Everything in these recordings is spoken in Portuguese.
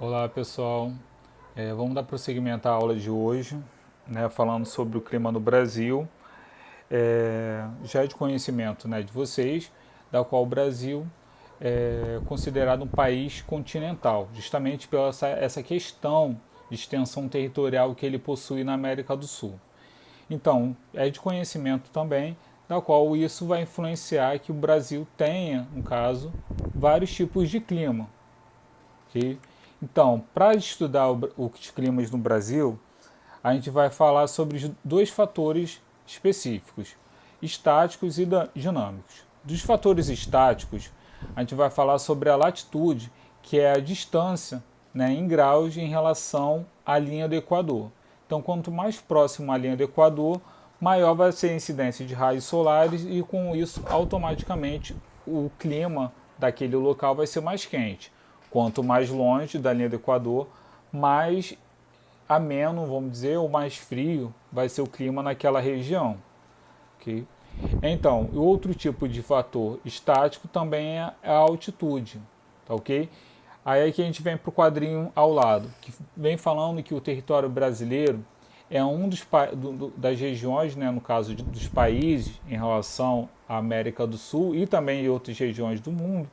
Olá pessoal, vamos dar prosseguimento à aula de hoje, né, falando sobre o clima no Brasil. Já é de conhecimento, né, de vocês, da qual o Brasil é considerado um país continental, justamente pela essa questão de extensão territorial que ele possui na América do Sul. Então, é de conhecimento também da qual isso vai influenciar que o Brasil tenha, no caso, vários tipos de clima. Ok? Então, para estudar os climas no Brasil, a gente vai falar sobre dois fatores específicos, estáticos e dinâmicos. Dos fatores estáticos, a gente vai falar sobre a latitude, que é a distância, né, em graus em relação à linha do Equador. Então, quanto mais próximo à linha do Equador, maior vai ser a incidência de raios solares e, com isso, automaticamente, o clima daquele local vai ser mais quente. Quanto mais longe da linha do Equador, mais ameno, vamos dizer, ou mais frio vai ser o clima naquela região. Okay? Então, o outro tipo de fator estático também é a altitude. Tá, ok? Aí aqui a gente vem para o quadrinho ao lado, que vem falando que o território brasileiro é um das regiões, né, no caso dos países, em relação à América do Sul e também em outras regiões do mundo,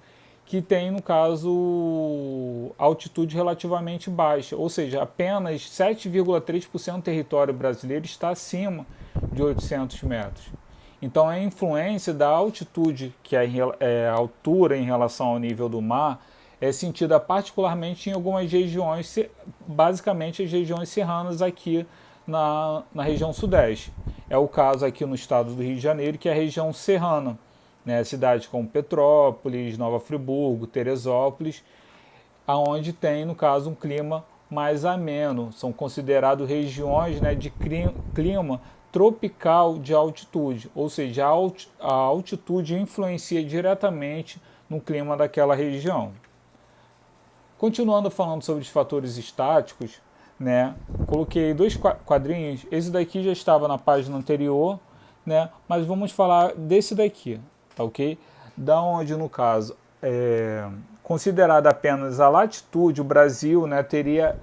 que tem, no caso, altitude relativamente baixa, ou seja, apenas 7,3% do território brasileiro está acima de 800 metros. Então, a influência da altitude, que é a altura em relação ao nível do mar, é sentida particularmente em algumas regiões, basicamente as regiões serranas aqui na região sudeste. É o caso aqui no estado do Rio de Janeiro, que é a região serrana, né, cidades como Petrópolis, Nova Friburgo, Teresópolis, aonde tem, no caso, um clima mais ameno. São consideradas regiões, né, de clima tropical de altitude, ou seja, a altitude influencia diretamente no clima daquela região. Continuando falando sobre os fatores estáticos, né, coloquei dois quadrinhos. Esse daqui já estava na página anterior, né, mas vamos falar desse daqui, tá ok? Da onde, no caso, considerada apenas a latitude, o Brasil, né, teria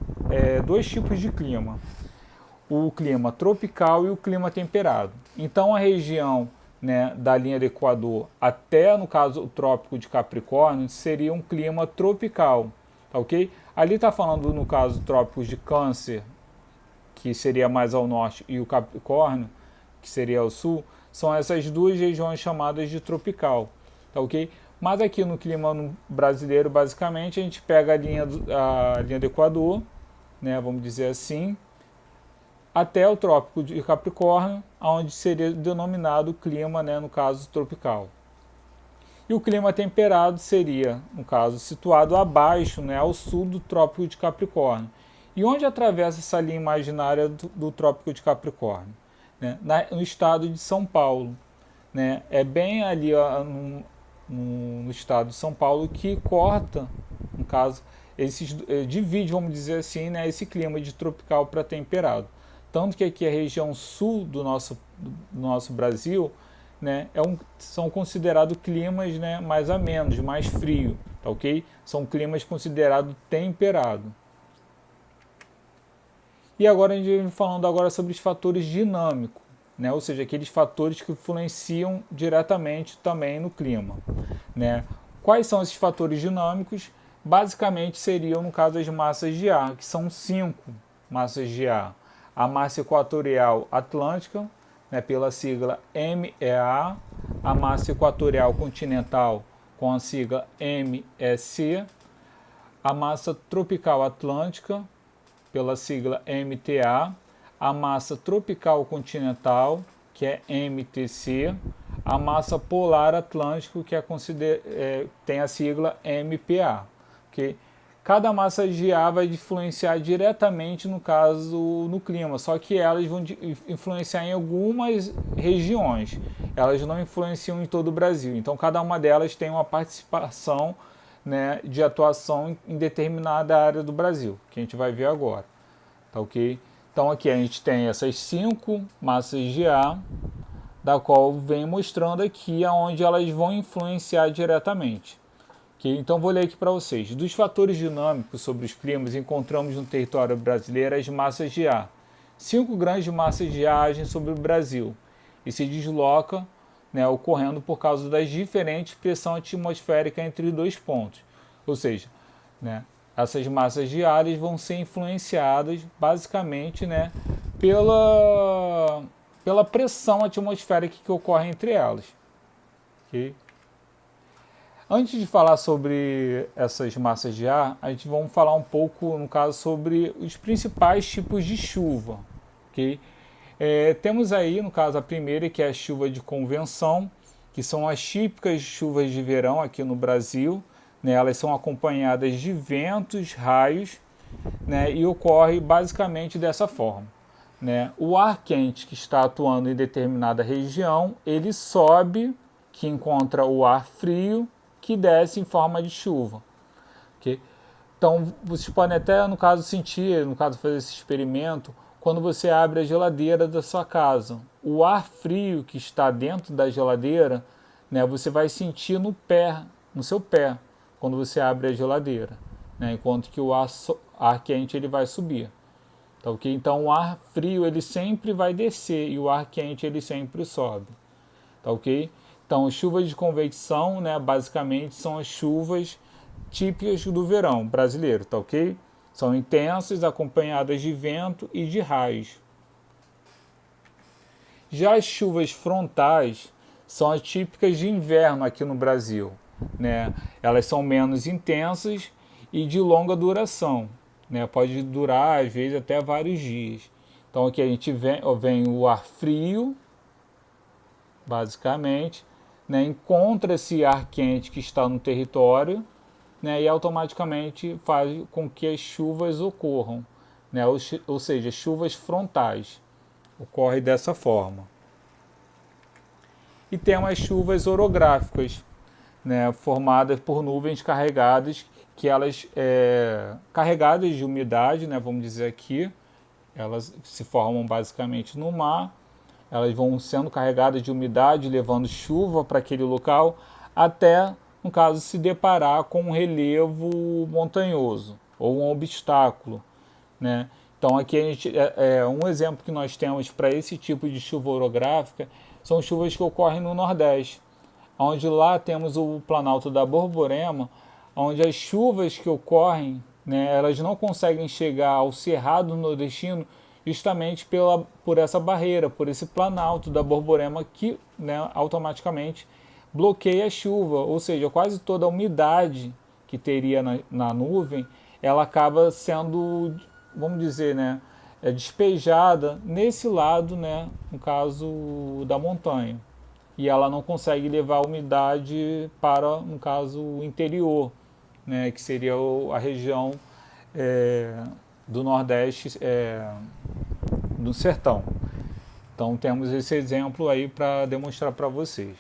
dois tipos de clima: o clima tropical e o clima temperado. Então, a região, né, da linha do Equador até, no caso, o Trópico de Capricórnio seria um clima tropical, tá ok? Ali está falando, no caso, trópicos de Câncer, que seria mais ao norte, e o Capricórnio, que seria ao sul, são essas duas regiões chamadas de tropical, tá ok? Mas aqui no clima brasileiro, basicamente, a gente pega a linha do Equador, né, vamos dizer assim, até o Trópico de Capricórnio, onde seria denominado clima, né, no caso, tropical. E o clima temperado seria, no caso, situado abaixo, né, ao sul do Trópico de Capricórnio. E onde atravessa essa linha imaginária do Trópico de Capricórnio? Né? No estado de São Paulo. Né? É bem ali ó, no estado de São Paulo que corta, no caso, divide, vamos dizer assim, né, esse clima de tropical para temperado. Tanto que aqui a região sul do nosso Brasil, né, são considerados climas, né, mais amenos, mais frio, tá ok? São climas considerados temperados. E agora a gente vai falando agora sobre os fatores dinâmicos, né, ou seja, aqueles fatores que influenciam diretamente também no clima. Né? Quais são esses fatores dinâmicos? Basicamente seriam, no caso, as massas de ar, que são 5 massas de ar. A massa equatorial atlântica, né, pela sigla MEA, a massa equatorial continental, com a sigla MEC, a massa tropical atlântica, pela sigla MTA, a massa tropical continental, que é MTC, a massa polar atlântico, que tem a sigla MPA. Okay? Cada massa de ar vai influenciar diretamente, no caso, no clima, só que elas vão influenciar em algumas regiões, elas não influenciam em todo o Brasil. Então, cada uma delas tem uma participação, né, de atuação em determinada área do Brasil, que a gente vai ver agora. Tá ok? Então, aqui a gente tem essas 5 massas de ar, da qual vem mostrando aqui aonde elas vão influenciar diretamente. Ok? Então vou ler aqui para vocês. Dos fatores dinâmicos sobre os climas, encontramos no território brasileiro as massas de ar. 5 grandes massas de ar agem sobre o Brasil e se deslocam, né, ocorrendo por causa das diferentes pressão atmosférica entre dois pontos. Ou seja, né, essas massas de ar vão ser influenciadas basicamente, né, pela pressão atmosférica que ocorre entre elas. Okay? Antes de falar sobre essas massas de ar, a gente vai falar um pouco, no caso, sobre os principais tipos de chuva. Okay? Temos aí, no caso, a primeira, que é a chuva de convenção, que são as típicas chuvas de verão aqui no Brasil. Né? Elas são acompanhadas de ventos, raios, né? E ocorre basicamente dessa forma. Né? O ar quente que está atuando em determinada região, ele sobe, que encontra o ar frio, que desce em forma de chuva. Okay? Então, vocês podem até, no caso, sentir, no caso, fazer esse experimento, quando você abre a geladeira da sua casa. O ar frio que está dentro da geladeira, né, você vai sentir no pé, no seu pé, quando você abre a geladeira. Né, enquanto que o ar quente ele vai subir. Tá, okay? Então, o ar frio ele sempre vai descer e o ar quente ele sempre sobe. Tá, ok? Então, chuvas de convecção, né, basicamente, são as chuvas típicas do verão brasileiro, tá ok? São intensas, acompanhadas de vento e de raios. Já as chuvas frontais são as típicas de inverno aqui no Brasil, né? Elas são menos intensas e de longa duração, né? Pode durar, às vezes, até vários dias. Então, aqui a gente vem o ar frio, basicamente, né? Encontra esse ar quente que está no território, né, e automaticamente faz com que as chuvas ocorram, né, ou seja, chuvas frontais. Ocorre dessa forma. E temos as chuvas orográficas, né, formadas por nuvens carregadas, que elas carregadas de umidade, né, vamos dizer aqui, elas se formam basicamente no mar, elas vão sendo carregadas de umidade, levando chuva para aquele local, até no caso, se deparar com um relevo montanhoso ou um obstáculo. Né? Então, aqui a gente, um exemplo que nós temos para esse tipo de chuva orográfica são chuvas que ocorrem no Nordeste, onde lá temos o Planalto da Borborema, onde as chuvas que ocorrem, né, elas não conseguem chegar ao Cerrado nordestino justamente por essa barreira, por esse Planalto da Borborema que, né, automaticamente bloqueia a chuva, ou seja, quase toda a umidade que teria na nuvem, ela acaba sendo, vamos dizer, né, despejada nesse lado, né, no caso da montanha. E ela não consegue levar a umidade para, no caso, o interior, né, que seria a região do Nordeste, do sertão. Então temos esse exemplo aí para demonstrar para vocês.